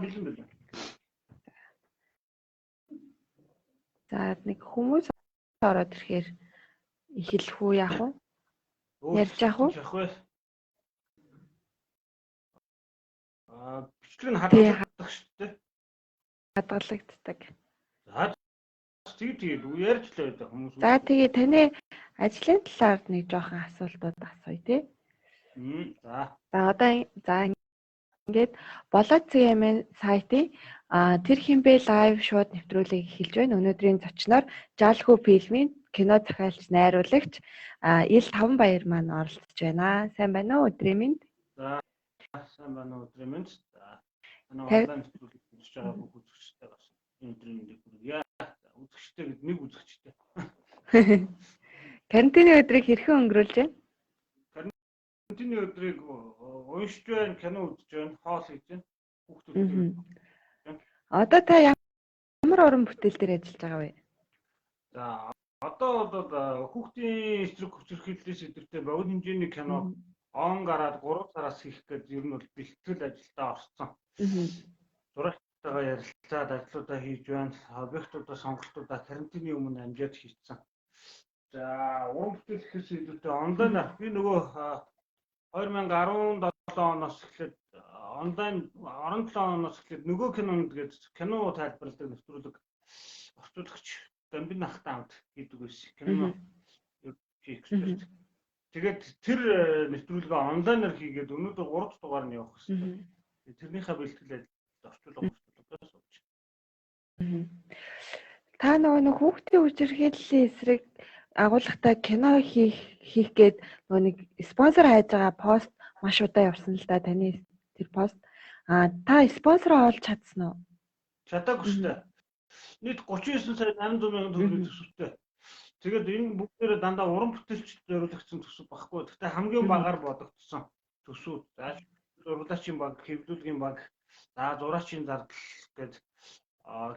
бэлэн бэлэн. За нэг хүмүүс ороод ирэхээр эхэлэх үү яах вэ? Ярьж яах вэ? Бичлэг нь хадгалагдах шүү дээ. Хадгалагддаг. За тэгээд ярьж л байдаг хүмүүс. За тэгээ таны ажлын талаар нэг жоохон асуултууд асууя тий. За одоо ингээд болоод CMN сайтын тэр хэмбэ лайв шууд нэвтрүүлгийг эхэлж байна. Өнөөдрийн зочноор Жалхүү фильмийн кино захиалч, найруулагч Ил Таван Баяр маань оролцож байна. Сайн байна уу өдрийн минь? За сайн байна уу өдрийн минь. За онлайн нэвтрүүлэг хийж байгаа бүх үзэгчтэй бас өдрийн минь хүргье. Үзэгчтэй гэдэг нэг үзэгчтэй. Карантины өдрийг хэрхэн өнгөрүүлж байна? Карантины өдрийг уншиж байна, кино үзэж байна, хоол хийж байна. Хүүхдүүдтэй. Одоо та ямар уран бүтээл дээр ажиллаж байгаа вэ? За одоо бол хүүхдийн эсрэг хүчирхийллийн сэдвтэй богино хэмжээний кино он гараад 3 сараас хийх гэж ер нь бол бэлтгэл ажилдаа орсон. Зураачтайгаа ярилцаад ажлуудаа хийж байна. Объектуудаа, сонголтуудаа карантины өмнө амжаад хийцэн. За уран бүтээл гэхээс илүүтэй онлайн би нөгөө 2017 оноос эхлээд онлайн 17 оноос эхлээд нөгөө кинонд гээд кино тайлбарладаг нэвтрүүлэг орчуулагч Дамбин ахтай хамт хийдэг байсан. Кино эксперт. Тэгээд тэр нэвтрүүлгээ онлайнаар хийгээд өнөөдөр 3 дугаар нь явах гэсэн. Тэрнийхээ бэлтгэл орчуулгаас сууж. Та нөгөө хүүхдийн хүчирхийллийн эсрэг агуулгатай кино хийх гээд нөгөө нэг спонсор хайж байгаа пост маш удаа явсан л да таны тэр пост. Та спонсороо олж чадсан уу? Чадаагүй шүү дээ. Нийт 39 сая 800 мянган төгрөгийн төсөвтэй. Тэгээд энэ бүгдээрээ дандаа уран бүтээлчд зориулагдсан төсөв багхгүй. Гэхдээ хамгийн багаар бодогдсон төсөв. За зурагчийн баг, хэвлүүлгийн баг, за зураачийн зардал гэдэг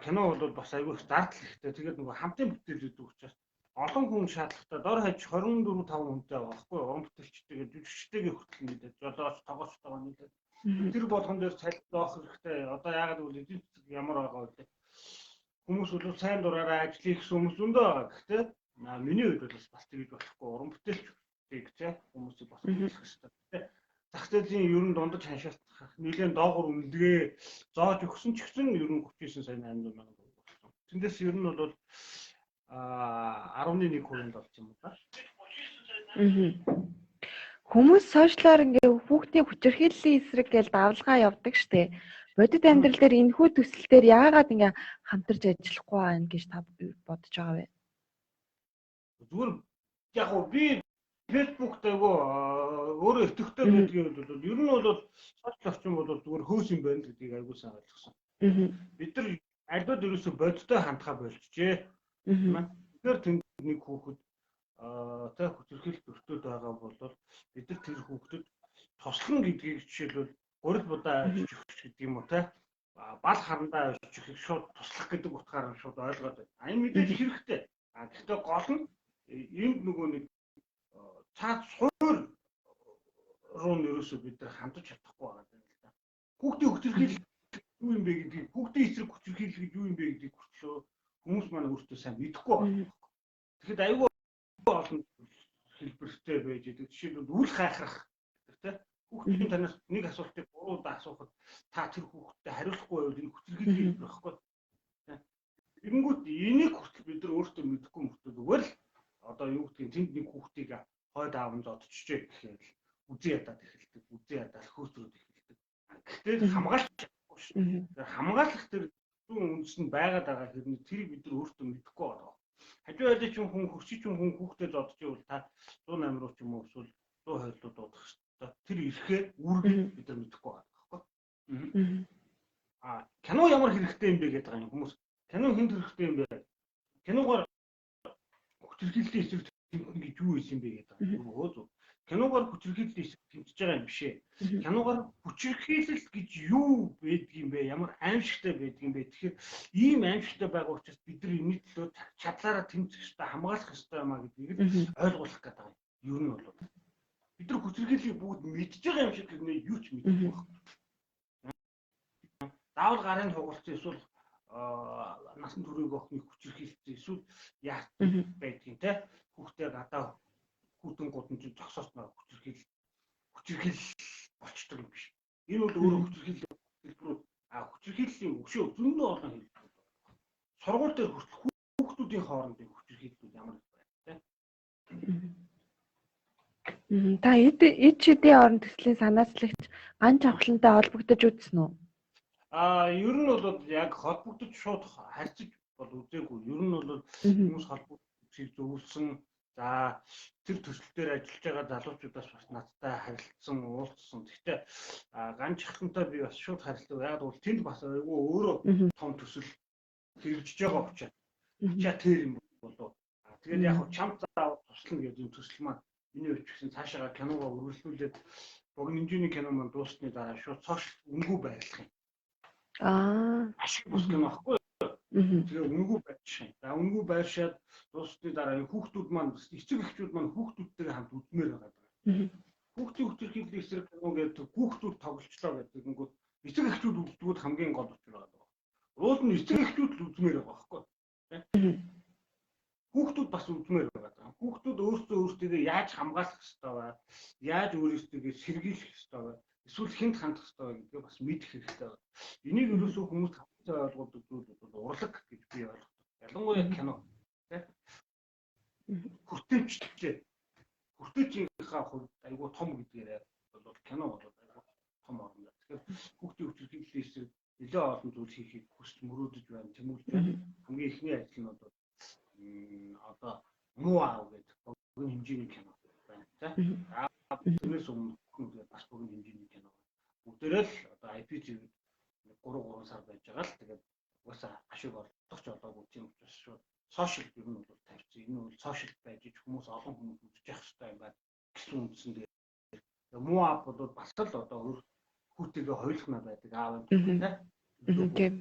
кино бол бас айгүй их зардал ихтэй. Тэгээд нөгөө хамтын бүтээл гэдэг учраас олон хүн шаардлагатай. Дор хаяж 24-5 хүнтэй байгаа байхгүй. Уран бүтээлчтэйгээ жүжигчтэйгээ хүртэл нийлээд жолооч тоглогчтойгоо нийлээд тэр болгон дээр цалин доох хэрэгтэй. Одоо яагаад гэвэл эдийн засаг ямар байгаа вэ? Хүмүүс бол сайн дураараа ажлын их хүмүүс зөндөө байгаа. Гэхдээ миний хувьд бол бас тэгж болохгүй. Уран бүтээлч гэж хүмүүсийг бас хэлэх хэрэгтэй. Зах зээлийн ер нь дундаж ханшаалтах нэлээд доогуур үнэлгээ зоож өгсөн ч гэсэн ер нь 39 сая 800 мянган төгрөг болсон. Тэндээс ер нь бол 11% болж юм уу та? Хүмүүс сошиалаар ингээ хүүхдийн хүчирхийллийн эсрэг гэж давлгаа явдаг штэ. Бодит амьдрал дээр энэхүү төсөл дээр яагаад ингээ хамтарч ажиллахгүй байна гэж та бодож байгаа вэ? Зүгээр яг уу би Facebook дээгөө өөрөө итгэвтэй байдгийг бол ер нь бол сошиал орчин бол зүгээр хөөс юм байна гэдгийг айгуу сайн ойлгосон. Бид нар альбад ерөөсө бодиттой хандхаа болчихжээ. Тэгэхээр тэнд нэг хүүхэд та хүчирхийлэлт өртөөд байгаа бол бид нар тэр хүүхдэд туслан гэдгийг жишээлбэл гурил будаа авчиж өгч гэдэг юм уу те бал харандаа авчиж өгөх шууд туслах гэдэг утгаараа шууд ойлгоод байна. Энэ мэдээж хэрэгтэй. Гэхдээ гол нь энд нөгөө нэг цаад суур руу нэрөөсөө бид нар хандаж чадахгүй байгаа юм л да. Хүүхдийн хүчирхийлэл юу юм бэ гэдгийг, хүүхдийн эсрэг хүчирхийлэл гэж юу юм бэ гэдгийг хүмүүс маань өөртөө сайн мэдэхгүй байна. Тэгэхэд аюул олон хэлбэртэй байж идэг. Жишээлбэл үл хайхрах гэдэг тийм. Хүүхдийн танаас нэг асуултыг 3 удаа асуухад та тэр хүүхдэд хариулахгүй байвал энэ хүчирхийлэл юм байхгүй. Тэгэнгүүт энийг хүртэл бид нар өөртөө мэдэхгүй мөртөө л одоо юу гэдгийг тэнд нэг хүүхдийг хойд аавн зодчихжээ гэхээр үзэн ядаад эхэлдэг. Үзэн ядаад хөөцрөөд эхэлдэг. Гэхдээ хамгаалж чадахгүй шүү. Хамгаалах тэр үндэс нь байгаад байгаа хэрнээ тэрийг бид нар өөртөө мэдэхгүй байгаа. Хажуу чинь хүн хөрчиж хүн хүүхдэд зодж ивэл та 108 руу ч юм уу эсвэл 100 хойлоо дуудах хэрэгтэй. Тэр ирэхээр үүргийг бид нар мэдэхгүй байгаа байхгүй. Кино ямар хэрэгтэй юм бэ гэдэг байгаа юм хүмүүс. Кино хэн хэрэгтэй юм бэ? Киногоор хүчирхийллийн эсрэг тэмцэн гэж юу юм бэ гэдэг байгаа. Өө зөв. Киногоор хүчирхийллийн эсрэг тэмцэж байгаа юм биш ээ. Киногоор хүчирхийлэл гэж юу байдгийм бэ? Ямар аимшигтай байдгийм бэ? Тэгэхээр ийм аимшигтай байгаа учраас бид нар энэ төлөө чадлаараа тэмцэх ёстой, хамгаалах ёстой юмаа гэдгийг ойлгуулах гэдэг байгаа юм. Ер нь бол бид нар хүчирхийллийг бүгд мэдж байгаа юм шиг гэнэ юу ч мэдэхгүй байна. заавал гарын хугалт эсвэл насан туршийн охины хүчирхийлэлт эсвэл яах байдгийг те хүүхдээ гадаа хүүтэн гудамж зогсоосноор хүчирхийл болчтой юм биш. Энэ бол өөрөө хүчирхийлэл хүчирхийллийн өшөө зөндөө олон хэлбэр. Сургууль дээр хүртэл хүүхдүүдийн хоорондын хүчирхийллүүд ямар байна те. Та эд шидийн орон төслийн санаачлагч ганц авхлантай холбогдож үзсэн үү? Ер нь бол яг холбогдож шууд харьцаж бол үзээгүй. Ер нь бол хүмүүс холбогдохыг зөвлөсөн. За тэр төсөл дээр ажиллаж байгаа залуучуудаас бас надтай харилцсан, уулзсан. Гэхдээ ганц авхлантай би бас шууд харилцав. Яг бол тэнд бас айгүй өөрөө том төсөл хэрэгжиж байгаа учраас. Тэр юм болов. Тэгээд яг чам заавал туслана гэдэг юм төсөл маань миний хувьд гэсэн цаашаа киногоо үргэлжлүүлээд богино хэмжээний кино маань дуусны дараа шууд цааш өнгөө байрлах юм. Ашиг бус кино ахгүй. Тэгээ өнгөө байршин. За өнгөө байршаад дуусны дараа хүүхдүүд маань эцэг эхчүүд маань хүүхдүүдтэй хамт үзмээр байгаа. Хүүхдийн хүчирхийллийн эсрэг кино гэдэг хүүхдүүд тоглолцлоо гэдэг өнгөө эцэг эхчүүд үздэг хамгийн гол учир байгаа. Уул нь эцэг эхчүүд л үзмээр байгаа байхгүй. Хүүхдүүд бас үзмээр байгаа. Хүүхдүүд өөрсдөө яаж хамгаалах ёстой вэ? Яаж өөрсдөө сэргийлэх ёстой вэ? Эсвэл хэнд хандах ёстой вэ гэдгийг бас мэдэх хэрэгтэй байна. Энийг ерөөсөө хүмүүс хамтдаа ойлгуулдаг зүйл бол урлаг гэж би ойлгодог. Ялангуяа кино тийм хүртээмжийнхаа хувьд айгүй том гэдгээр бол кино бол айгүй том орно. Тэгэхээр хүүхдийн хүчирхийллийн эсрэг нэлээд олон зүйл хийхийг хүсч мөрөөдөж байна, тэмүүлж байна. Хамгийн ихний ажил нь бол одоо муу аав гэдэг богино хэмжээний кино байна тийм. Тэрнээс өмнө бас богино хэмжээний кино. Бүгдээрээ л одоо IPTV 3 сар байж байгаа л тэгээд угаасаа ашиг олдох ч олоогүй тийм учраас шууд сошиал ер нь бол тавьчих. Энэ бол сошиал байж хүмүүс олон хүмүүс үзэж явах хэрэгтэй юм байна гэсэн үндсэн дээр муу аав бол бас л одоо хүүтэйгээ хойлохна байдаг аав тийм.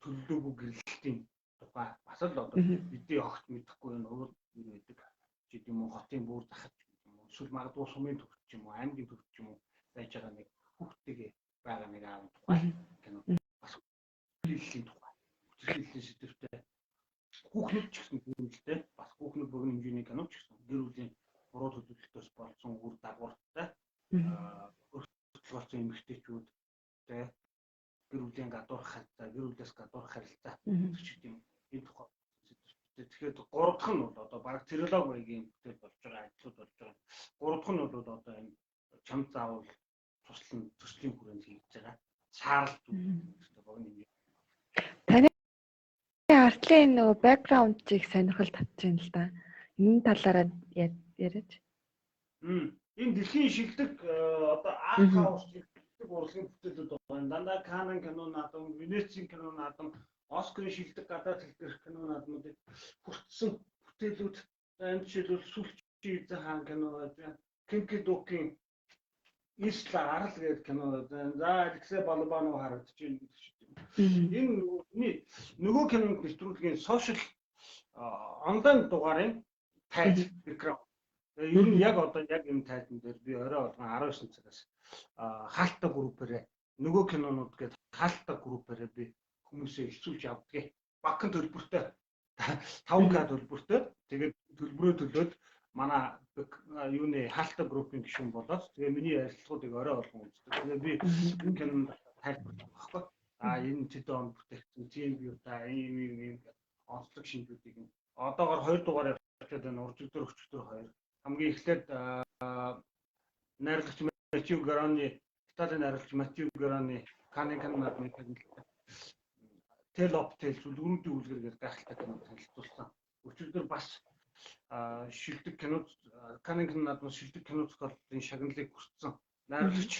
Төлөвлөгөө гэрлэлтийн тухай бас л одоо бидний огт мэдэхгүй энэ өөр юу байдаг ч юм уу хотын бүр захад юм уу эсвэл магадгүй сумын төвч юм уу аймгийн төвч юм уу байж байгаа нэг хүүхдтэйгээ байгаа нэг аав тухай кино бас хэллийн тухай хүчирхийллийн сэдвтэй хүүхнүүд ч гэсэн гүрэлтэй бас хүүхнүүд богино хэмжээний кино ч гэсэн гэр бүлийн буруу төлөвлөлтөөс болсон үр дагавартай өртөлгөөсөн эмэгтэйчүүд тэ гэр бүлийн гадуурх харилцаа гэр бүлээс гадуурх харилцаа гэж юм энэ тухай. Тэгэхээр 3 дахь нь бол одоо баг трилог байгийн бүтээл болж байгаа ажлууд болж байгаа. 3 дахь нь бол одоо энэ чам заавал туслан төслийн хүрээнд хийж байгаа. Шаардл зүйл богино юм. Таны артлын нөгөө бэкграундыг сонирхол татчихна л да. Энэ талаараа яриач. Энэ дэлхийн шилдэг одоо арт хаус шилдэг урлагийн бүтээлүүд байна. Дандаа Канн кино наадам, Венецийн кино наадам, Оскарын шилдэг гадаад хэл дээрх кино наадмуудыг хүртсэн бүтээлүүд. Энэ жишээлбэл Сүлжээ хаан кино байна. Кинки Дукийн Исла арал гэдэг кино байна. За Алексей Балабанов харагдаж байна гэдэг шиг. Энэ нөгөө кинонд нэвтрүүлгийн сошиал онлайн дугаарын тайз бэкграунд. Ер нь яг одоо яг энэ тайзан дээр би орой болгон 19 цагаас хаалттай группээрээ нөгөө кинонууд гээд хаалттай группээрээ би хүмүүсээ хэлцүүлж явдгийг. Багахан төлбөртэй 5K төлбөртэй. Тэгээд төлбөрөө төлөөд манай юуны хаалттай группийн гишүүн болоод тэгээ миний ярилцлагуудыг орой болгон үздэг. Тэгээ би энэ кинонд тайлбарлах байхгүй. Энэ тэдэн он бүтээгдсэн тийм юу та ийм онцлог шинжүүдийг одоогоор 2 дугаар явуулаад байна. Уржигдэр өчтөр 2. Хамгийн эхлээд найрлагч Матиу Гарани, Италийн найрлагч Матиу Гарани Канн наадмын Телоптел зүлгэрүүдийн үлгэрээр гайхалтай кино танилцуулсан. Өчигдөр бас шилдэг кино Канн наадмын шилдэг кино зохиолын шагналыг хүртсэн. Найрлагч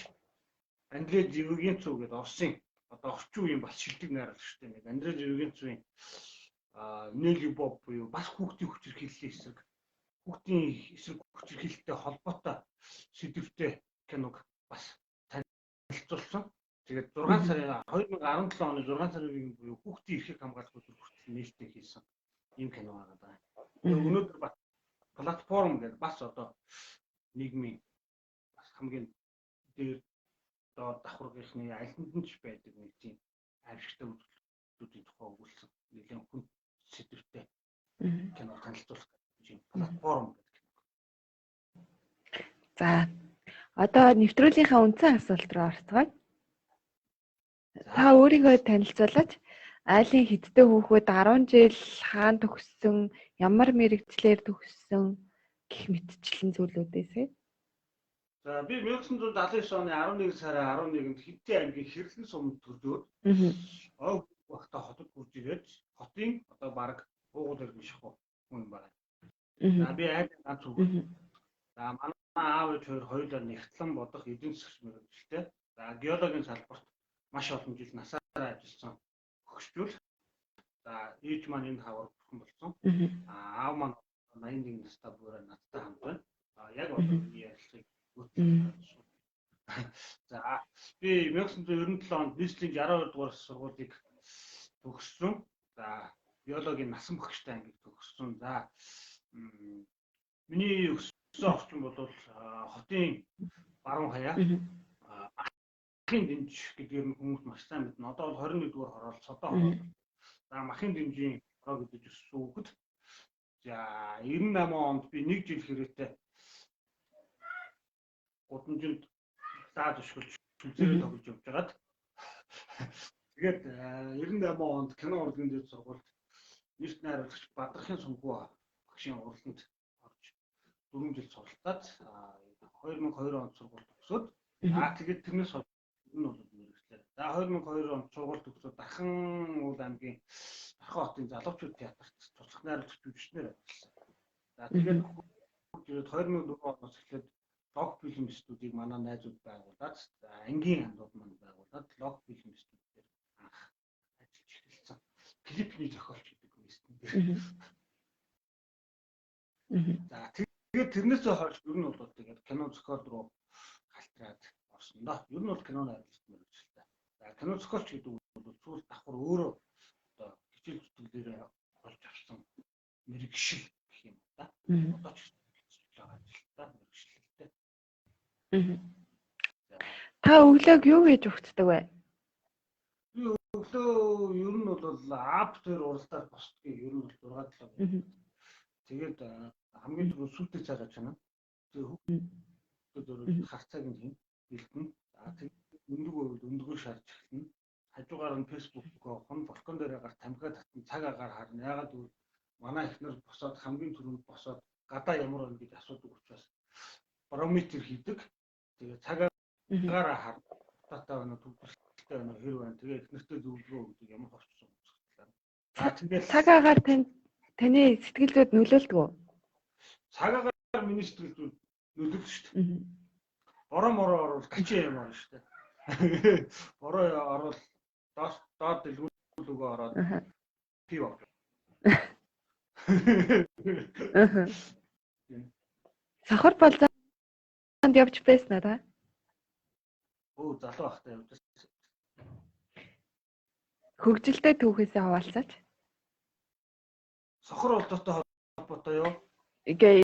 Андре Живгенцов гэдэг Оросын одоо орчин үеийн бас шилдэг найрлагчтай нэг Андре Живгенцовын Нели Боб буюу бас хүүхдийн хүчирхийллийн эсрэг хүчирхийлэлтэй холбоотой сэдвтэй киног бас танилцуулсан. Тэгээд 6 сарын 2017 оны 6 сарын буюу хүүхдийн эрхийг хамгаалах төлөв хүртэл нээлттэй хийсэн ийм кино байгаа. Өнөөдөр бас платформ гэдэг бас одоо нийгмийн бас хамгийн дээр доод давхаргийнхны аль нь ч байдаг нэг тийм аимшигтай үйлдэлүүдийн тухай өгүүлсэн нэлээд хүн сэдвтэй кино танилцуулах гэж юм платформ гэдэг. За одоо нэвтрүүлгийнхаа үндсэн асуулт руу орцгоё. Та өөрийгөө танилцуулаач. Айлын хэдтэй хүүхэд 10 жил хаана төгссөн, ямар мэрэгчлэр төгссөн гэх мэтчлэн зүйлүүдээсээ. За би 1979 оны 11 сарын 11-нд Хэдтэй аймгийн Хэрлэн сумд төрлөөд ог багтаа хотод хурж ирээд хотын одоо баг уугуул иргэн шахуу хүн байна. За би аймгийн ганц хүүхэд. За манай аав ээж хоёулаа нэгтлэн бодох эдийн засгийн мэргэжилтэй. За геологийн салбарт маш олон жил насаараа ажилласан хөгшчүүл. За ээж маань энэ хавар бурхан болсон. Аав маань 81 настай бүрээ надтай хамт байна. Яг одоо миний ярилцлагыг за би 1997 онд нийслэлийн 62 дугаар сургуулийг төгссөн. За биологийн насан багштай ангид төгссөн. За миний өссөн орчин бол хотын баруун хаяа махын дэмж гэдгээр нь хүмүүс маш сайн мэднэ. Одоо бол 21 дугаар хороол содоо хороол. За махын дэмжийн хороо гэж өссөн хүүхэд. За 98 онд би 1 жил хэрэтэ Гудамжинд зааж өшгөлж үзээрээ тоглож явж байгаад тэгээд 98 онд кино урлагийн дэд сургуульд нийт найруулагч Бадрахын Сүнхүү багшийн уралданд орж 4 жил суралцаад 2002 онд сургууль төгсөөд тэгээд тэрнээс хойш энэ бол мэргэжлээ. За 2002 онд сургууль төгсөөд Дархан уул аймгийн Дархан хотын залуучууд театрт туслах найруулагч жүжигчнэр ажилласан. За тэгээд 2004 оноос эхлээд лог фильм студийг манай найзууд байгуулад ангийн хамтууд маань байгуулад лог фильм студиудээр анх ажиллаж эхэлсэн. Клипний зохиолч гэдэг юм студид. За тэгээд тэрнээсээ хойш ер нь бол тэгээд кино зохиол руу халтраад орсон доо. Ер нь бол кино найруулагч мэргэжилтэй. За кино зохиолч гэдэг бол зүйл давхар өөрөө одоо хичээл зүтгэлээр болж авсан мэргэжил гэх юм да. Одоо ч байгаа ажилтаа мэргэжил. Та өглөөг юу гэж ухцдаг вэ? Би өглөө ер нь бол ап дээр уралдаад босдгийг ер нь бол 6-7. Тэгээд хамгийн түрүү сүлтээ цаагаад чана. Тэгээд өөрөө харцааг нь хийн бэлдэн. За тэгээд өндгөө шарж эхэлнэ. Хажуугаар нь фэйсбүүкөө хон балкон дээр гар тамхиа татсан цаг агаар харна. Ягаад гэвэл манай эхнэр босоод хамгийн түрүүнд босоод гадаа ямар байна гэж асуудаг учраас барометр хийдэг. Тэгээд цагаараа харна. Татаа байна уу, төгсөлттэй байна уу, хэр байна. Тэгээд эхнэртэй зөвлөгөө өгдөг ямар хурцсан үзэсгэлэн. За тэгээд цагаагаар таны сэтгэл зүйд нөлөөлдөг үү? Цагаагаар миний сэтгэл зүйд нөлөөлж шүү дээ. Бороо мороо орвол гачи юм аа шүү дээ. Бороо орвол доод дэлгүүлгөө ороод пив авч. Сахар болзоонд явж байсан аа? Өө залуу ахтай явж байсан. Хөгжилтэй түүхээсээ хаваалцаач. Сохор болдоотой холбоотой юу? Ингээ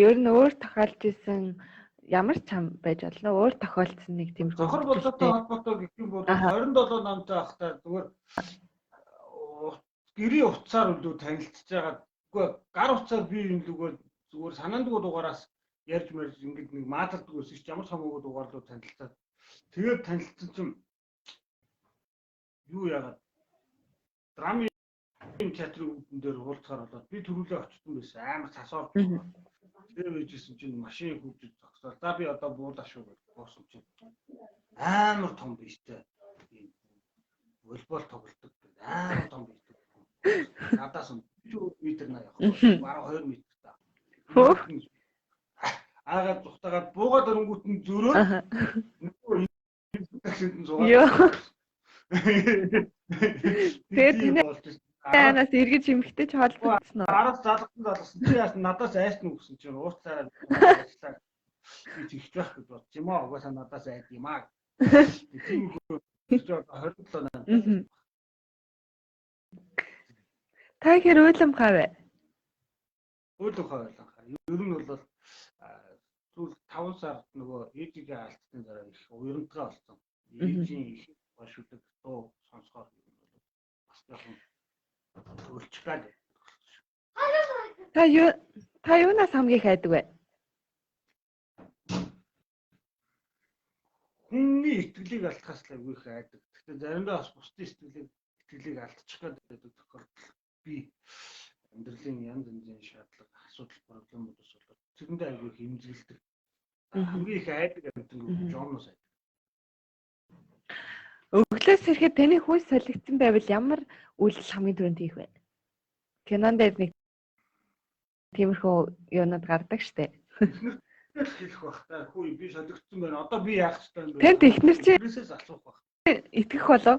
ер нь өөр тохиолж исэн ямар ч хам байж болно. Өөр тохиолдсон нэг тийм сохор болдоотой холбоотой гэх юм бол 27 намтай ахтай зүгээр гэрийн утсаар үлдээ танилцж байгаа. Үгүй гар утсаар би юм лүгээр зүгээр санаандгүй дугаараас ярьж мэрж ингээд нэг маадалдаг байсан ч ямар самуугүй дугаарлуу танилцаад тэгээд танилцсан чинь юу яагаад драмын театрын үүдэн дээр уулзахаар болоод би төрүүлээ очсон байсан амар цасаар тэр вэжсэн чинь машин хөвжөж зогсоо. За би одоо буулаа шүү гэж боосон чинь амар том бийтэй волейбол тоглодог амар том бийтэй надаас метр на явах бараг 2 метр та агаад зүхтагаад буугаад өрөнгүүт нь зөрөө тэгээд танаас эргэж эмхтэй ч холбогдсон уу? Араас залгсан. Чи яасан надаас айсан уу гэсэн чинь уучлаарай. Би тэгж байх гэж бодчих юм аа. Угаасаа надаас айд юм аа. Тийм үү. 27 наа. Та хэр уйлам хавэ? Уйлам хаваа. Ер нь бол сүүл 5 сард нөгөө ээжигээ алдсны дараа их уйрамтгаа болсон. Ээжийн их башуудаг дуу сонсохоор алдчихад. Та юунаас хамгийн хайдаг вэ? Хүний итгэлийг алдахаас л айгүй их айдаг. Гэхдээ заримдаа бас бусдын итгэлийг алдчих гэдэг тохиолдол би амьдралын янз янзын шаардлага, асуудал, проблемуудаас болоод тэрэндээ айгүй их имзгэлдэг. Хамгийн их айдаг гэдэг нь Джоноос айдаг. Өглөөс ирэхэд таны хүйс солигдсон байвал ямар үйлдэл хамгийн түрүүнд хийх вэ? Кинон дээр нэг тиймэрхүү юунууд гардаг штэ. Хэлэх бах та хүү би солигдсон байна. Одоо би яах ёстой юм бэ? Тэнт ихнэр чи Тэрнээс асуух бах. итгэх болов.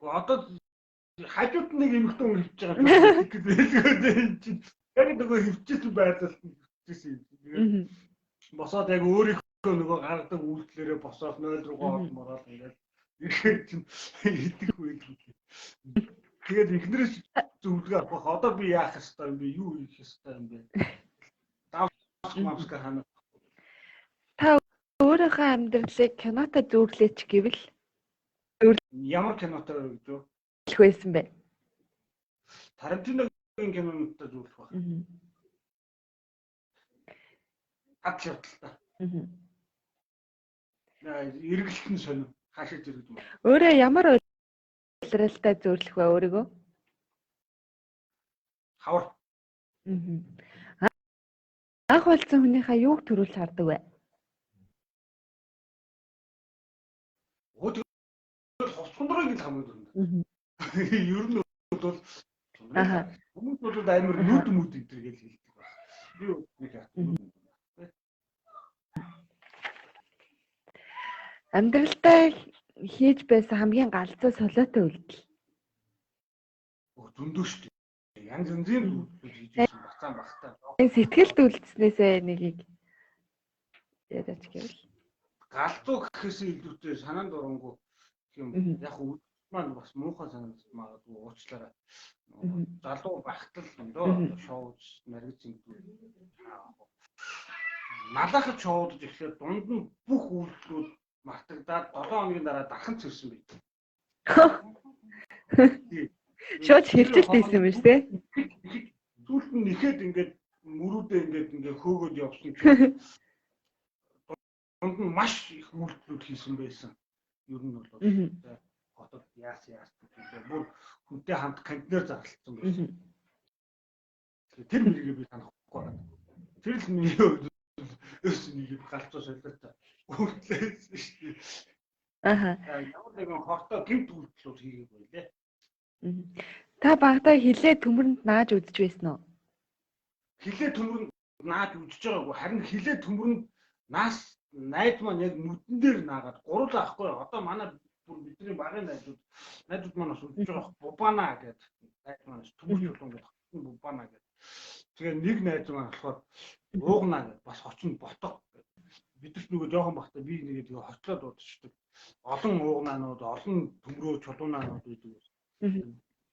Одоо хажууд нэг эмэгтэй хүн хөвж байгаа гэдэг. Яг нөгөө хөвчсөн байдлаар хөвчсөн. Босоод яг өөрийнхөө нөгөө гаргадаг үйлдэлээрээ босоод 0 руугаа ороод ингээд ирэхэд чинь идэх үед. Тэгээд ихнэрээс зөвлөгөө авах. Одоо би яах ёстой юм бэ? Юу хийх ёстой юм бэ? Давс хана. Та өөрийнхөө амьдралыг кинотод зөөрлөөч гэвэл Ямар кинотой гэж юу? хэлэх байсан бэ? Тарантиногийн кинонуудтай зөвлөх баг. Хат шатлаа. Эргэлт нь сонир. Хаашаа зэрэг юм. Өөрөө ямар улиралтай зөөрлөх вэ өөрийгөө? Хавар. Анх болсон хүнийхээ юуг төрүүлж хардаг вэ? Хосгондрыг л хамгийн түрүүнд. Ер нь бол хүмүүс бол амар нүд мүд гэдгийг хэлдэг байна. Би нэг хат. Амьдралдаа хийж байсан хамгийн галзуу солиотой үйлдэл. Зөндөө шүү дээ. Янз янзын үйлдэл хийж байсан багтаа. Энэ сэтгэлд үлдснээсээ нэгийг яриач гэвэл. Галзуу гэхээс илүүтэй санаанд оронгоо юм яг үйл маань бас муухай санагдаж магадгүй уучлаарай. Залуу багтал доо шоуд наргиж ингэдэг. Малахад шоудж эхлээд дунд нь бүх үйлдэлүүд мартагдаад 7 хоногийн дараа дархан цэвэрсэн байт. Шууд хилжилт хийсэн юм шүү дээ. Түлд нь нэхэд ингээд мөрүүдээ ингээд хөөгөөд явсан чинь дунд нь маш их үйлдэлүүд хийсэн байсан. Ер нь бол хотод яас гэдэг бүр хүнтэй хамт контейнер зарласан байсан. Тэр мөрийг би санахгүй байна. Тэр л миний өснийг галзуу солиотой үйлдэлсэн шүү дээ. Ямар нэгэн хортой гэмт үйлдэлүүд хийгээг байлээ. Та багтаа хилээ төмөрөнд нааж үзэж байсан уу? Хилээ төмөрөнд нааж үзэж байгаагүй. Харин хилээ төмөрөнд наас найз маань яг нүдэн дээр наагаад гурлаа ахгүй. Одоо манай бидний багын найзууд маань бас үзэж байгаа бубана гэдэг найз маань төмөр чулуун гэдэг бубана гэдэг. Тэгээ нэг найз маань болохоор уугна гэдэг бас хочин ботго. Бидэрт нөгөө жоохон бахта би нэгээ тэгээ хоцлоод удчихдаг. Олон уугнаанууд, олон төмрөө чулуунаанууд байдаг.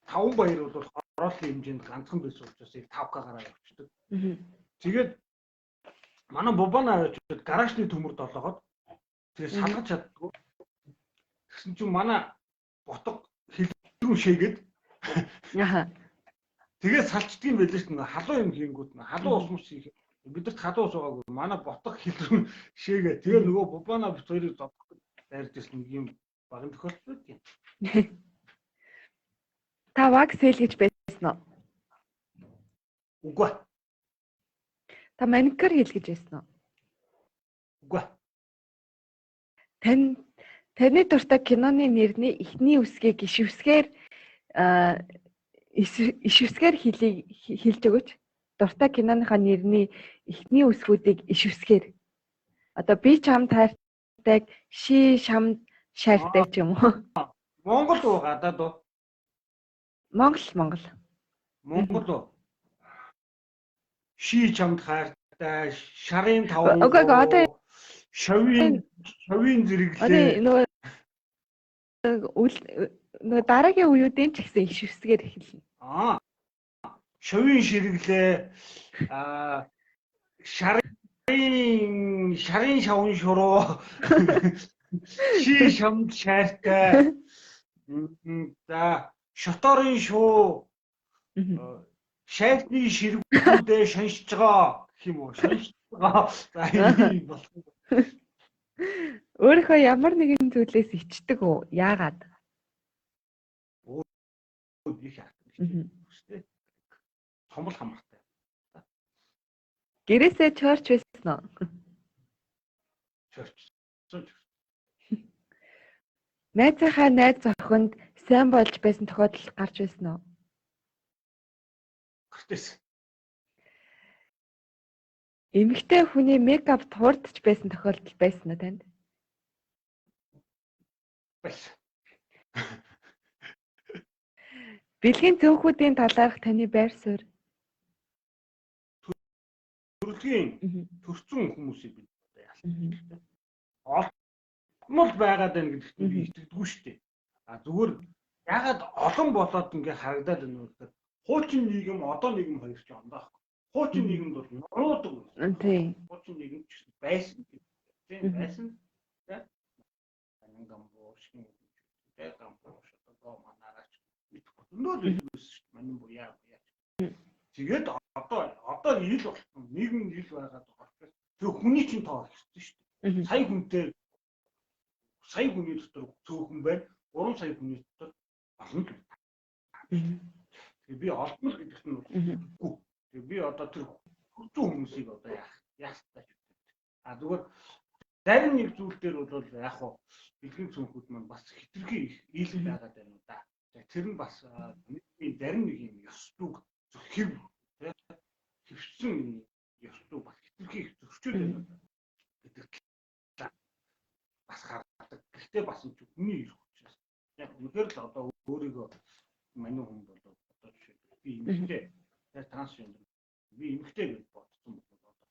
5 баяр бол хорооллын хэмжээнд ганцхан байсан учраас 5К гараа явчихдаг. Тэгээд манай бубана аваад гаражны төмөр долоогоод тэгээ салгаж чаддгүй. Тэгсэн чинь манай ботго хэлрүү шээгээд тэгээд салчдаг юм байлээ шүү дээ. Халуун юм хийнгүүт нь халуун ус мус хийх. Бидэрт халуун ус байгаагүй. Манай ботго хэлрүү шээгээд тэгээ нөгөө бубана бит хоёрыг зодох гэж дайрж ирсэн нэг юм багын тохиолдол тийм. Та вакс хийлгэж байсан уу? Үгүй. Та маникюр хийлгэж байсан уу? Үгүй. Таны дуртай киноны нэрний эхний үсгийг ишвсгээр хэлж өгөөч. Дуртай киноныхаа нэрний эхний үсгүүдийг ишвсгээр. Одоо би чам таардаг, ши шам шаардаг ч юм уу? Монгол уу гадаад уу? Монгол. Монгол уу? Ши чамд хайртай, шарын таван. Окей, одоо шавийн зэрэглээ. Одоо нөгөө дараагийн үеүүдийн ч гэсэн ишвсгээр эхэлнэ. Шавийн ширэглээ. Шарын шавын шуруу. Ши шамд шаартай. За, шоторын шуу. Шайхны ширгүүдээ шаншиж байгаа гэх юм уу? Шаншиж байгаа. За ийм болох. Өөрийнхөө ямар нэгэн зүйлээс ичдэг үү? Яагаад? Их хэрэгтэй. Томбол хамаартай. Гэрээсээ чорч байсан уу? Чорч. Найзынхаа найз зохинд сайн болж байсан тохиолдол гарч байсан уу? Гэртээс. Эмэгтэй хүний мейкап туурдж байсан тохиолдол байсан уу танд? Байсан. Бэлгийн цөөнхүүдийн талаарх таны байр суурь. Төрөлхийн төрсөн хүмүүсийг бид яалаа. Олмол байгаад байна гэдэгт би итгэдэггүй шүү дээ. А зүгээр ягаад олон болоод ингээ харагдаад байна вэ гэхээр хуучин нийгэм одоо нийгэм хоёр ч ондоо байхгүй. Хуучин нийгэмд бол нуруудаг байсан. Тийм. Хуучин нийгэм ч байсан. Тийм байсан. Гамбууш одоо манараач өнөө л байсан шүү дээ. Манин буяа. Тэгээд одоо ил болсон. Нийгэм ил байгаад байгаа. Тэр хүний чинь тоо ихсэн шүү дээ. Сая хүний дотор цөөхөн байна. 3 сая хүний дотор олон л. Тэгээ би олдмол гэдэгт нь үгүй. Тэгээ би одоо тэр хүчтэй хүмүүсийг одоо яах таач. А зүгээр зарим нэг зүйл дээр бол яг хуу бэлгийн цөөнхүүд маань бас хитрхи их ил байгаад байна уу да. Тэр нь бас зарим нэг юм ёслог хэв хөвсөн ёслог бас хитрхи их зөрчил байна гэдэг бас харагдав. Гэхдээ бас энэ хүний ирэх учраас яг үнэхээр л одоо өөрийгөө маний хүн бол одоо жишээ би эмэгтэй трансгендер би эмэгтэй гэж бодсон бол одоо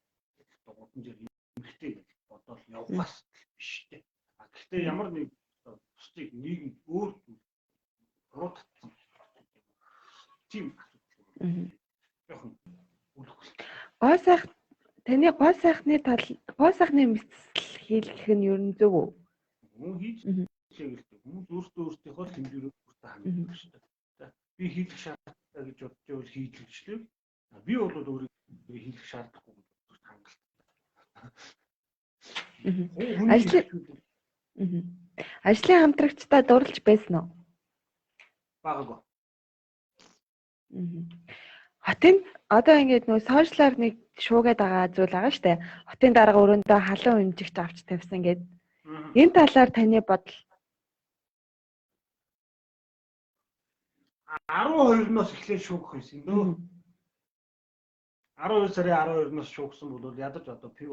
дугуйдан дээр эмэгтэй гэж бодоод явгаас биш дээ. А гэхдээ ямар нэг бусдыг нийгэм өөр руу татсан тийм гоо сайх таны гоо сайхны мэдсэл хийх нь ер нь зөв үү? Хүн хийж чиглэлтэй хүмүүс өөртөө тэмдгэрээр өөртөө ханддаг шүү дээ. Би хийх шаардлагатай гэж бодож байвал хийж л шүү дээ. Би бол өөрийгөө хийх шаардлагагүй гэж бодож хангалт. Ажлын хамтрагчдаа дурлж байсан уу? Багагүй. Хотын одоо ингээд нөө сошиалар нэг шуугаад байгаа зүйл байгаа штэ. Хотын дарга өрөөндөө халуун өнжигч авч тавьсан гэдэг. Энэ талаар таны бодол 12-ноос эхлээд шүүгэх байсан дөө. 12 сарын 12-ноос шүүгсэн бол ядаж одоо пив.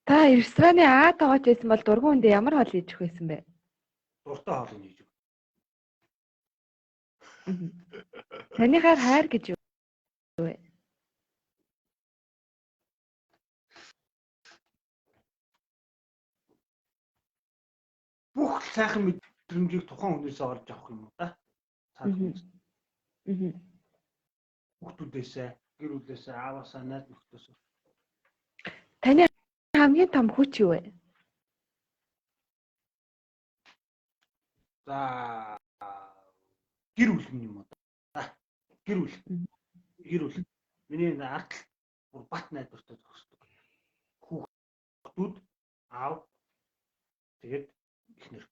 Та рестораны тоогооч байсан бол дургуун үндэ ямар хоол идэх байсан бэ? Дуртай хоол хийж. Танийхаар хайр гэж юу вэ? Бүх сайхан мэдрэмжийг тухайн хүнээс олж авах юм уу да? Хүүхдүүдээсээ, гэр бүлээсээ, ааваасаа, найз нөхдөсөө. Таны хамгийн том хүч юу вэ? За гэр бүл юм уу да? Гэр бүл. Миний ард бүр бат найдвартай зогсдог. Хүүхдүүд, аав, тэгээд эхнэр.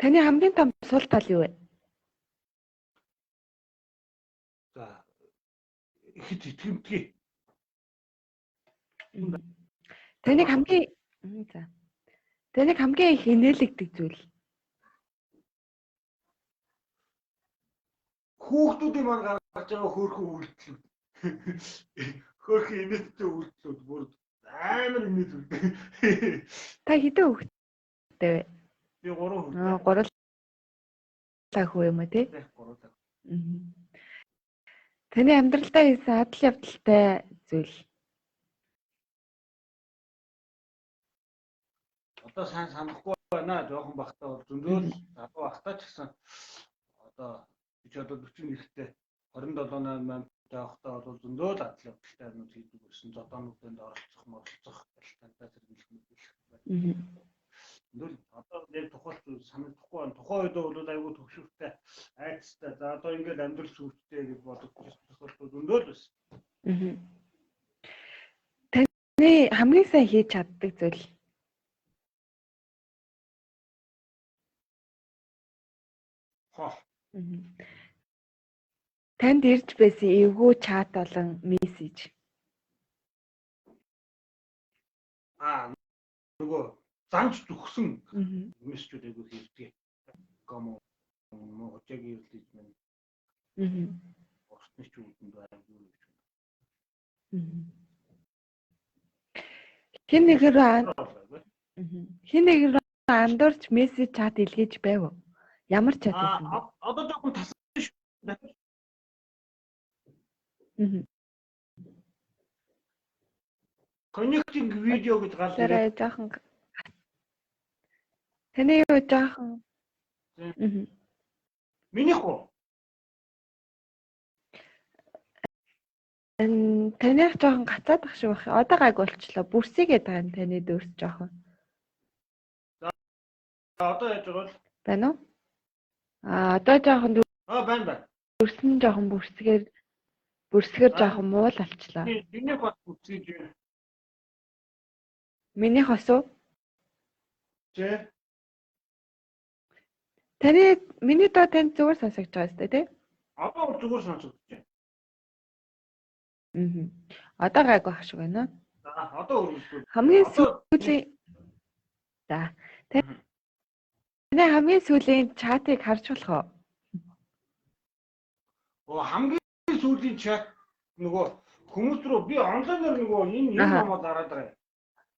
Таны хамгийн том сул тал юу вэ? За ихэд итгэмтгий. Таныг хамгийн их инээлгдэг зүйл. Хүүхдүүдийн маань гаргаж байгаа хөөрхөн үйлдэл. Хөөрхөн инээдтэй үйлдэлүүд бүр амар инээд. Та хэдэн хүүхэдтэй вэ? Би 3 хүүхэдтэй. 3 цаг хүү юм уу тий? 3 цаг. Таны амьдралдаа хийсэн адал явдалтай зүйл. Одоо сайн санахгүй байна. Жохон бахтаа бол зөндөөл залуу бахтаа ч гэсэн одоо би ч одоо 40 ихтэй 27-8 таахтаа бол зөндөөл адал явдалтай юмуд хийдэг гэсэн зодоонуудад оролцох талтай зэрэглэх мэт. Зөндөөл одоо яг тухайлт санагдахгүй байна. Тухайн үед бол айгүй төвшөлттэй айцтай. За одоо ингээд амьдрал сүртэй гэж бодогдсон тохиолдол өндөр л байсан. Таны хамгийн сайн хийж чаддаг зүйл. Танд ирж байсан эвгүй чат болон мессеж. Нөгөө занч зүгсэн мессежүүд айгүй хийдэг. Комо хожиг ирлиж мэн. Орчны ч үүдэнд байгаагүй гэж байна. Хин нэг рүү андуурч мессеж чат илгээж байв уу? Ямар чат байсан бэ? Одоо жоохон тасан шүү. Connecting video гэж гал ирээ. Жоохон. Таны юу жоохон. Минийх уу? Таних жоохон гацаад ах шиг байх. Одоо гайг болчлоо. Бүрсийгээд байгаа нь таны дөрс жоохон. За одоо яаж байгаа вэ? Байна уу? Одоо жоохон байна. Бүрсэн жоохон бүрсгээр жоохон муул алчлаа. Миний бат бүрсгийж байна. Миний хосоо? Тэ. Миний доо танд зүгээр сонсогдож байгаа сте тий? Одоо зүгээр сонсогдож байна. Одоо гайг байх шиг байна. За одоо өргөжлөө. Хамгийн сүүлийн. За. Таны хамгийн сүүлийн чатыг харж болох уу? Хамгийн сүүлийн чат нөгөө хүмүүс рүү би онлайнаар нөгөө энэ намаа дараад байгаа.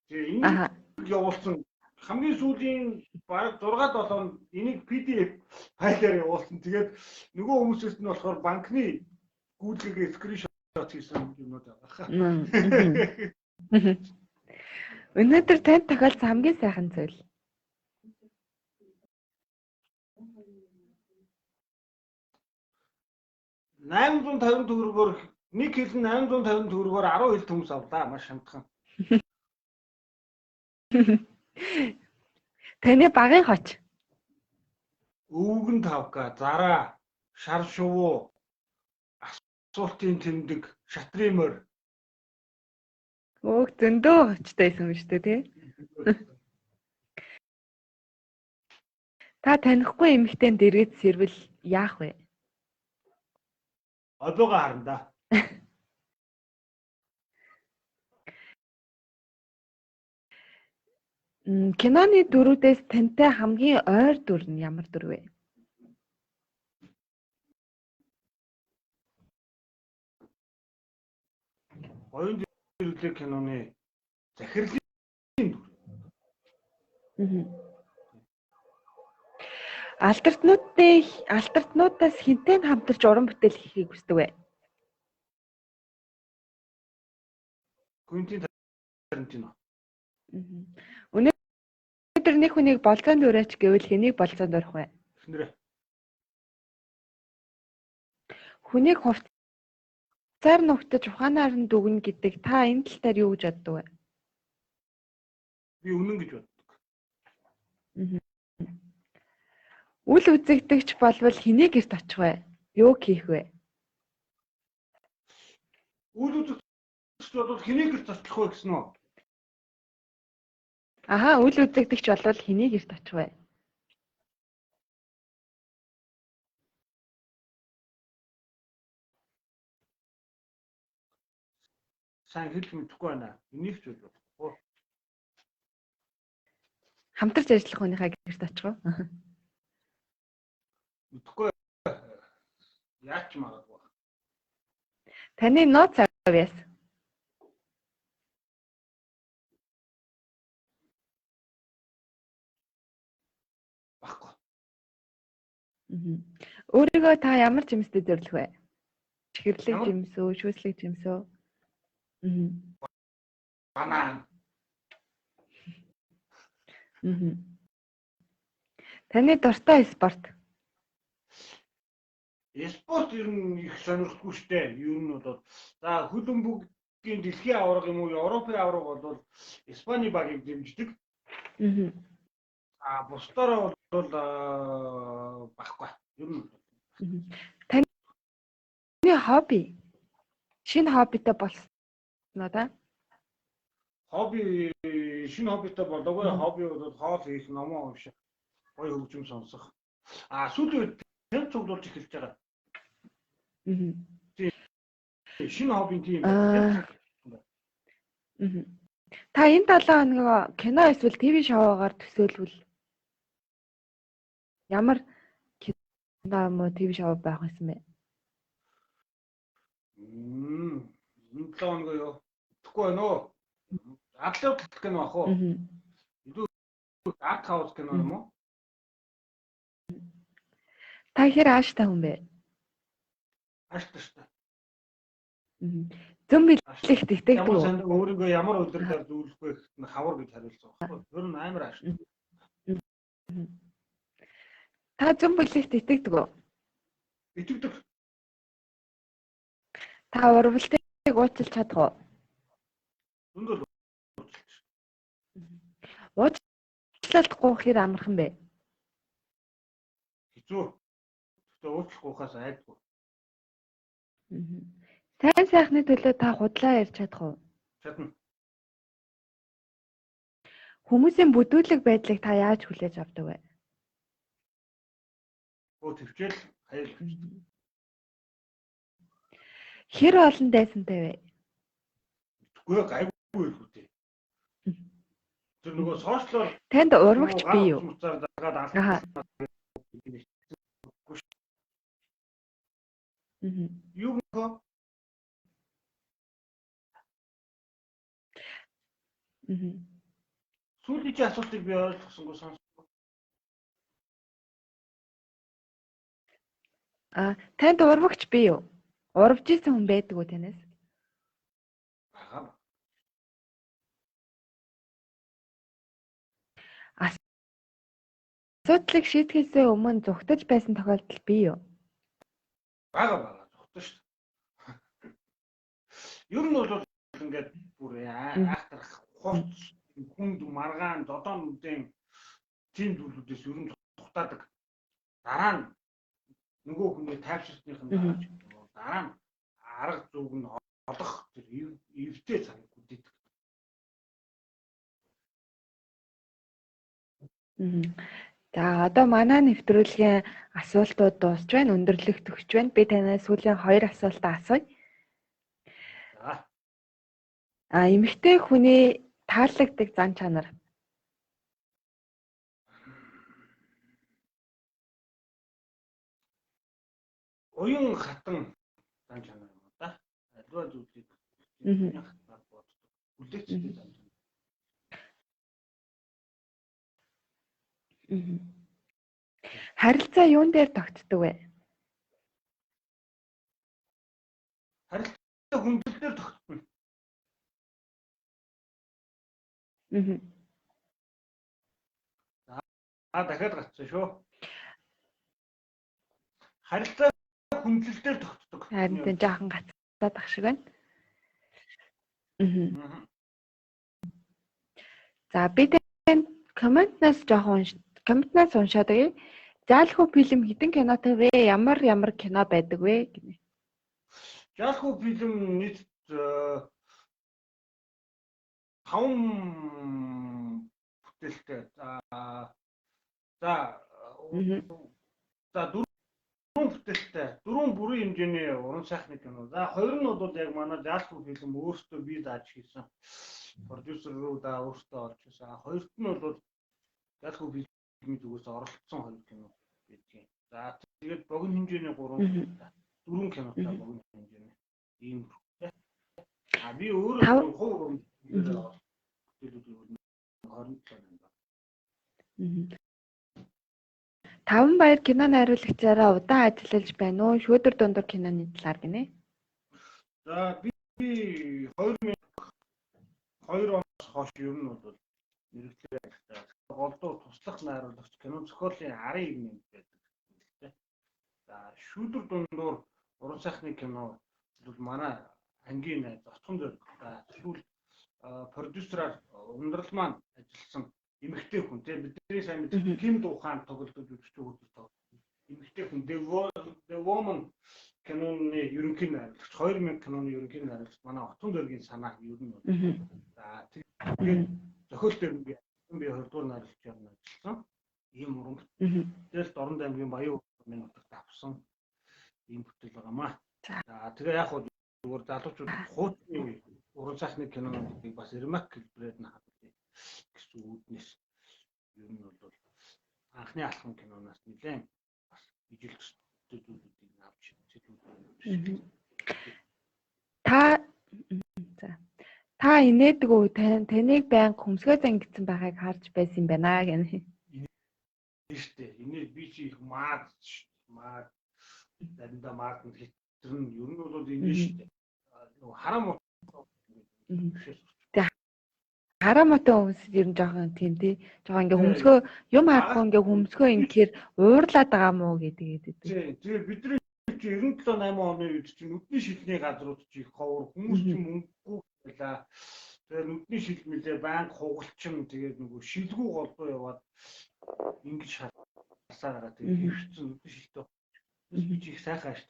Энэ явуулсан хамгийн сүүлийн бараг 6-7 энийг PDF файлаар явуулсан. Тэгээд нөгөө хүмүүсээс нь болохоор банкны гүйцэтгэгээ скриншот хийсэн юмнууд байгаа. Өнөөдөр танд тохиолдсон хамгийн сайхан зүйл. $850 нэг хил 850 10 хил төмс авлаа. Маш хямдхан. Таны багын хоч. Өвгөн тавка, зараа, шар шувуу, асуултын тэмдэг, шатримор. Зөндөө хочтой юм шүү дээ, тий? Та танихгүй эмэгтэйн дэргэд сэрвэл яах вэ? Одоогоо харна. Киноны дүрүүдээс тантай хамгийн ойр дүр нь ямар дүр вэ? Оюун дүрлэг киноны захирлын дүр. Алдартнуудаас хинтээ хамтарч уран бүтээл хийхийг хүсдэг вэ? Quentin Tarantino. Өнөөдөр нэг хүнийг болцоонд өрөөч гэвэл хэнийг болцоонд өрөх вэ? Хүнийг хувцаар нугтаж ухаанаар нь дүгнэ гэдэг та энэ тал дээр юу гэж боддог вэ? Би үнэн гэж боддог. Үл үзэгдэгч болвол хэнийг гэрт очих вэ? Юу хийх вэ? Үл үзэгдэгч болвол хэнийг гэрт очих вэ гэсэн үү? Үл үзэгдэгч болвол хэнийг гэрт очих вэ? Сайн хэлж мэдэхгүй байна. Энийг ч бодохгүй. Хамтарч ажиллах хүнийхээ гэрт очих уу? Мэдхгүй. Яач магадгүй. Таны нууц авьяас. Баггүй. Өөрийгөө та ямар жимстэй зөвлөх вэ? Чихэрлэг жимс үү, шүүслэг жимс үү? Банан. Таны дуртай спорт. Спорт ер нь их сонирхолтой шүү дээ. Ер нь бол за хөлбөмбөгийн дэлхийн аварга юм уу, Европын аварга бол Испани багийг дэмждэг. бусдаараа бол баггүй. Ер нь таны хобби шинэ хоббитой болсноо да? Хобби шинэ хоббитой болоогүй. Хобби бол хоол хийх, номоо унших, гоё хөгжим сонсох. Сүүлийн үед тань цуглуулж эхэлж байгаа. Шинэ хобби тийм байна. Та энэ 7 хоног кино эсвэл ТV шоугаар төсөөлвөл ямар кино юм уу ТV шоу байх юм бэ? Энэ 7 хоног юу? Тэгэхгүй байна уу? Адлаа кино ах уу? Илүү арт хаус кино юм уу? Та хэр ааштай хүн бэ? Ааштай шүү дээ. Зөв билэх тэгдэг үү? Ямар өөрийгөө ямар өдрөөр зөвлөх вэ гэхэд хавар гэж хариулсан байхгүй. Ер нь амар ааштай. Та зөв билэх тэгдэг үү? Итгэдэг. Та урвалтыг уучлах чадах уу? Зөндөл уучлахгүй хэр амархан бэ? хэцүү. Гэхдээ уучлахгүйхаас айдгүй. Сайн сайхны төлөө та худлаа ярьж чадах уу? Чадна. Хүмүүсийн бүдүүлэг байдлыг та яаж хүлээж авдаг вэ? Төвчл хаял. Хэр олон дайсантай вэ? Үгүй гайгүй л үү. Тэр нөгөө сошиалор танд урвагч бий юу? Юу гоо? Сүүлийн асуултыг би ойлгосонгүй сонссон. Танд урвагч бий юу? Урвж исэн хүн байдаг уу танаас? Асуудлыг шийдэхээс өмнө зүгтэж байсан тохиолдол бий юу? Бага зүгтэж шүү дээ. Ер нь бол ингээд бүр айхтрах хувц хүнд маргаан додон үдэн тийм зүйлүүдээс ер нь тухтаадаг. Дараа нь нөгөө хүний тайвширсных нь дараа нь арга зүг нь олох тэр эвтэй цаг үдээдэг. За одоо манай нэвтрүүлгийн асуултууд дуусч байна, өндөрлөх төгсч байна. Би танаас сүүлийн 2 асуултаа асууя. Эмэгтэй хүний таалагддаг зан чанар. Уян хатан зан чанар юм да. Альва зүйлийг хатнаар боддог. Хүлээцтэй зан чанар. Харилцаа юун дээр тогтдог вэ? Харилцаа хүндрэл дээр тогтно. Дахиад гацсан шүү. Харилцаа хүндрэл дээр тогтдог. Харин тэ жаахан гацаад ах шиг байна. За би танд комментнаас уншаад өгье. Заалхуу фильм хэдэн кинотой вэ? Ямар кино байдаг вэ гэнэ. Заалхуу фильм нийт 5 бүтээлтэй. За 4 бүтээлтэй. 4 бүрийн хэмжээний уран сайхны кино. За 2 нь бол яг манай Заалхуу фильм өөртөө бие дааж хийсэн. Продюсер руу өөртөө олж хийсэн. 2-т нь бол Заалхуу фильмийн зүгээс оролцсон 2 кино байдгийг. За тэгээд богино хэмжээний 4 кинотой богино хэмжээний ийм. Би өөрөө хувь Таван баяр кино найруулагчаараа удаан ажиллаж байна уу? Шүүдэр дундуур киноны талаар гинэ. За би 2002 оноос хойш ер нь бол мэрэгчлэр ажиллаж голдуу туслах найруулагч кино зохиолын арын игнэнд байдаг. За шүүдэр дундуур уран сайхны кино бол манай ангийн найз Оцгон зэрэг сүүл продюсераар ундрал маань ажилласан эмэгтэй хүн тийм бидний сайн мэддэг Ким Духан тоглолтод үзэж байгаа эмэгтэй хүн The Woman киноны ерөнхий найруулагч 2000 киноны ерөнхий найруулагч манай Отон дөргийн санаа ер нь. За тэгээд зохиол дээр би 2 дугаар найруулагчаар ажилласан. Ийм уран бүтээл Дорн аймгийн Баян минь утагт авсан ийм бүтээл байгаамаа. За тэгээ яг хөө зүгээр залуучууд хуучны уран сайхны кинонуудыг бас ремейк хэлбэрээр нь хадгалъя гэсэн үүднээс ер нь бол анхны алхам киноноос нэлээд бас ижил зүйлүүдийг авч та инээдэг үү таныг байнга хөмсгөө зангидсан байгааг харж байсан юм байна гэнэ. Штэ энэ би чи их маад заримдаа маад хэтрэн ер нь бол энэ штэ харам хараа мотой хүмүүс ер нь жоохон тийм тий жоохон ингээ хөмсгөө юм харахгүй ингээ хөмсгөө ингээр уурлаад байгаа мó гэдэг. Тэгээ бидний 97-8 оны үед чинь нүдний шилний газрууд чи их ховор хүмүүс чинь мөнгөгүй байлаа. Тэгээ нүдний шил мэлээ банк хугалчин тэгээд нөгөө шилгүү голдуу яваад ингэж шалсаа гараад тэгээд хөвчсөн нүдний шилтэй би чи их сайхан ашиг.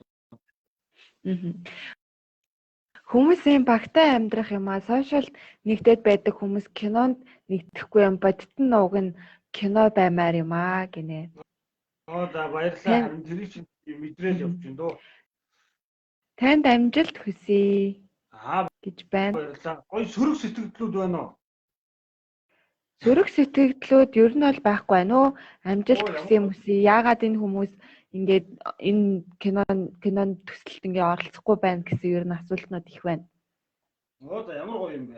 Хүмүүсийн багтаа амьдрах юм аа сошиал нэгдээд байдаг хүмүүс кинонд нэгдэхгүй юм бодит нь уг нь кино баймаар юм аа гинэ. За баярлалаа. Тэр чинь мэдрэл явж байна дөө. Танд амжилт хүсье. Гэж байна. Баярлалаа. Гой сөрөг сэтгэлдлүүд байна уу? Сөрөг сэтгэлдлүүд ер нь бол байхгүй байна уу? Амжилт хүсье. Яагаад энэ хүмүүс ингээд энэ кинонд төсөлд ингээ оролцохгүй байна гэсэн ер нь асуултнууд их байна. За ямар гоё юм бэ?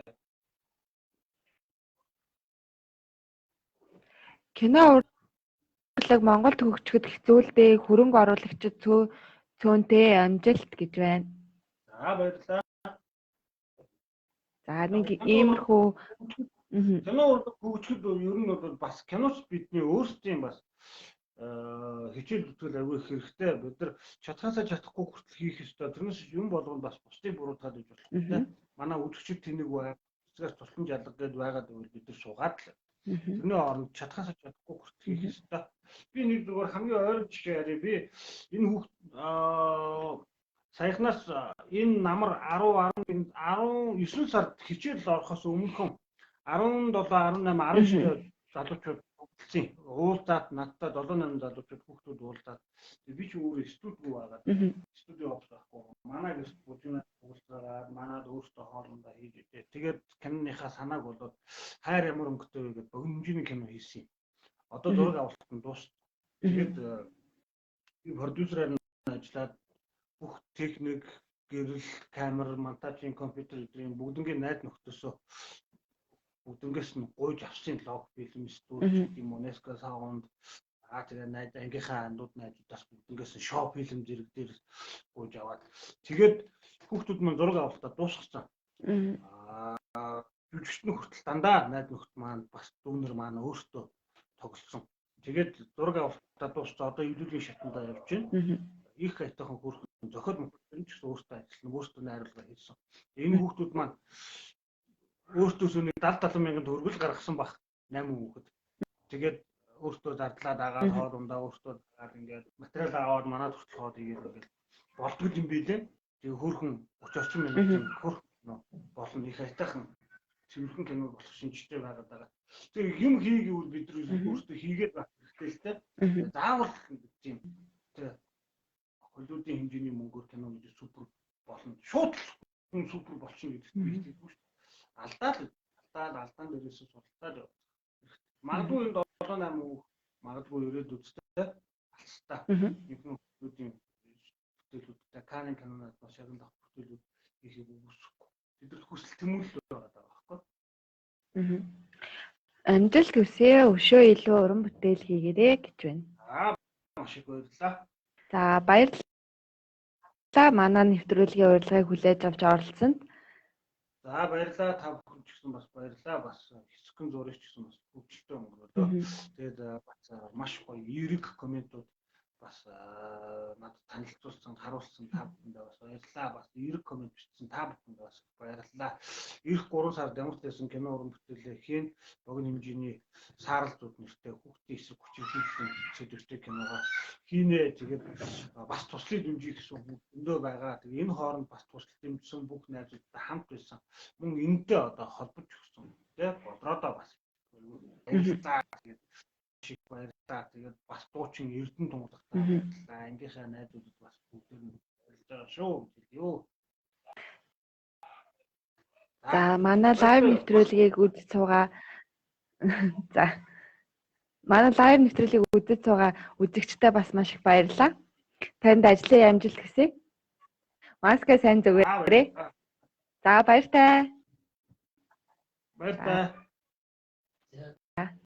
Кино урлаг Монголд хөгжөхөд хэцүүлдэ хөрөнгө оруулагчид цөөнтэй амжилт гэж байна. За баярлалаа. За нэг иймэрхүү кино урлаг хөгжөхөд ер нь бол бас киноч бидний өөрсдийн бас хичээл зүтгэл авих хэрэгтэй. Бид нар чадхаасаа чадахгүй хүртэл хийх ёстой. Тэрнээс юм болгоно бас бусдыг буруутгаад иж болох. Манай үзэгчид тэнэг бай, цэцгээс туслан жалга гэдээ байгаад байвал бид нар суугаад л. Тэрний оронд чадхаасаа чадахгүй хүртэл хийх ёстой. Би нэг зүгээр хамгийн ойрын жишээ ярив. Би энэ хүүхд саяхнаас энэ намар 19 сард хичээл орохоос өмнөхөн 17, 18, 19 залуучууд болсон. Уулзаад надтай 7-8 залуучууд хүүхдүүд уулзаад би ч өөрөө студид байгаа. Студид явахгүй. Манай гэс бүжинэ уулзаад манад өөртөө хоолндоо хийж өгдөө. Тэгээд киноныхаа санааг болоод хайр ямар өнгөтэй вэ гэдэг богиножны кино хийсэн. Одоо зураг авалт нь дуусна. Тэгээд би продюсераар нь ажиллаад бүх техник, гэрэл, камер, монтажийн компьютер эдрийн бүгднгийн найд нөхдөсөө бүгднгээс нь гуйж авсан лог фильм студио юм уу Nesca Sound тэгээ найд ангийнхаа андууд найдуудаас бүгднгээс нь шоу фильм зэрэг дээр гуйж аваад тэгээд хүүхдүүд маань зураг авалтаа дуусгасан. Жүжигчдэн хүртэл дандаа найд нөхд маань бас дүүнер маань өөртөө тоглосон. Тэгээд зураг авалтаа дуусчаа одоо эвлүүлийн шатандаа явж байна. Их айтайхан хөрхөн зохиол мөнгө ч өөртөө ажилласан, өөртөө найруулга хийсэн. Энэ хүүхдүүд маань өөртөөсөө нэг 70-70 мянган төгрөг гаргасан баг 8 хүүхэд. Тэгээд өөртөө зардлаад агаад хоолундаа өөртөө дагаад ингээд материал аваад манад хүртэл хоод игээд ингээд болтгол юм билээ. Тэгээ хөрхөн 30 орчим минутын хөрхөн болно их айтайхан цэвэрхэн кино болох шинжтэй байгаад байгаа. Тэр юм хийгээвэл бид өөртөө хийгээд байх хэрэгтэй л дээ. Заавал тийм тэр холливуудын хэмжээний мөнгөөр кино гэж супер болно. Шууд хүн супер болчихно гэдэг нь хэлээгүй шүү. Алдаан дээрээс судалдаад явах. Магадгүй энэ 7-8 хүүхд магадгүй ирээд үзтээ алстаа. Нэг хүмүүсийн бүтээлүүдтэй Канн кинонод маш яран дах бүтээлүүд хийхийг үгүйсэхгүй. Тэдэрт хүсэл тэмүүлэл байгаа байхгүй. Амжилт хүсье. Өшөө илүү уран бүтээл хийгээрэй гэж байна. Маш их баярлалаа. За баярлалаа. Манай нэвтрүүлгийн урилгыг хүлээж авч оролцсонд. За баярлалаа. Та бүхэн ч гэсэн бас баярлалаа. Бас хэсэгэн зурагч гэсэн бас хөвчлөлтөө өнгөрөөлөө. Тэгээд бас маш гоё эерэг комментууд бас надад танилцуулсан, харуулсан та бүхэндээ бас баярлалаа. Бас эрг коммент бичсэн та бүхэндээ бас баярлалаа. Ирэх 3 сард ямар ч байсан кино уран бүтээлээ хийн богино хэмжээний сааралзууд нэртэй хүүхдийн эсрэг хүч хилжүүлсэн сэдвтэй киногоо хийнэ. Тэгээд бас туслахыг дэмжих гэсэн өндөө байгаа. Тэгээд энэ хооронд бас туслах дэмжсэн бүх найзуудтай хамт байсан. Мөн энэтэй одоо холбож өгсөн. Тэгээд бодроодоо бас баярлалаа. Тэгээд шиг баярлалаа. Тэгээд бас дуучин Эрдэнэ тунгалахтаа баярлалаа. Ангийнхаа найзуудад бас бүгдээр нь баярлж байгаа шүү гэж юу. За манай лайв нэвтрүүлгийг үзэж суугаа. За. Манай лайв нэвтрүүлгийг үзэж суугаа үзэгчтэй бас маш их баярлалаа. Танд ажлын амжилт хүсье. Маска сайн зүгээрээ. За баяртай. Баяртай.